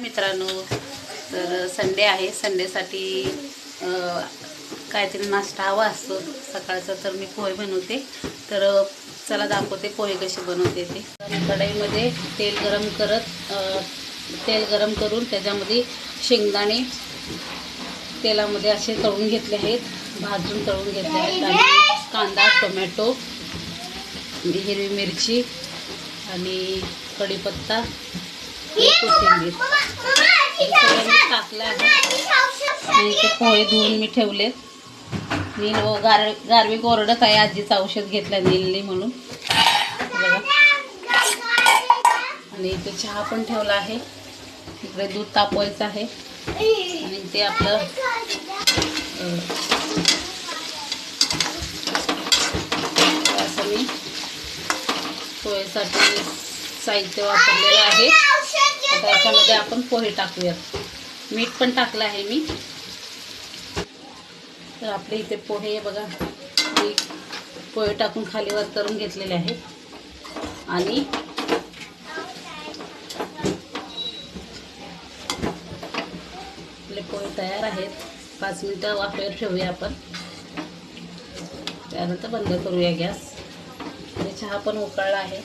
मित्रांनो, तर संडे आहे. संडेसाठी काहीतरी नाश्ता हवा असतो सकाळचा. तर मी पोहे बनवते. तर चला दाखवते पोहे कसे बनवते ते. कढईमध्ये तेल गरम करून त्याच्यामध्ये शेंगदाणे तेलामध्ये असे तळून घेतले आहेत, भाजून तळून घेतले आहेत. आणि कांदा, टोमॅटो, हिरवी मिरची आणि कढीपत्ता, कोथिंबीर सगळं टाकलं आहे. आणि ते पोहे धुवून मी ठेवलेत. नील गारवी ओरडत आहे, आजीचं औषध घेतलं नीलनी म्हणून बघा. आणि इथे चहा पण ठेवला आहे. इकडे दूध तापवायचं आहे. आणि ते आपलं असं मी पोहेसाठी साहित्य वापरलेलं आहे. आता याच्यामध्ये आपण पोहे टाकूयात. मीठ पण टाकलं आहे मी. तर आपले इथे पोहे बघा, मी पोहे टाकून खालीवर करून घेतलेले आहेत. आणि आपले पोहे तयार आहेत. 5 मिनिटं वाफेवर ठेवूया आपण. त्यानंतर बंद करूया गॅस. आणि चहा पण उकळला आहे.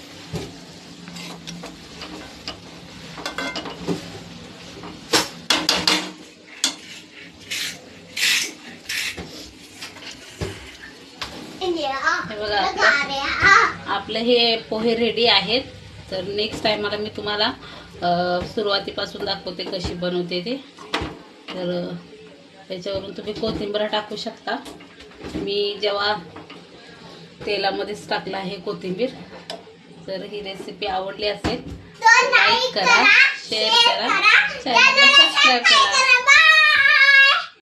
हे बघा, आपले हे पोहे रेडी आहेत. तर नेक्स्ट टाइमला मी तुम्हाला सुरुवातीपासून दाखवते कशी बनवते ते. तर त्याच्यावरून तुम्ही कोथिंबीर टाकू शकता. मी जेव्हा तेलामध्येच टाकलं आहे कोथिंबीर. तर ही रेसिपी आवडली असेल तर लाईक करा, शेअर करा, चॅनलला सबस्क्राईब करा.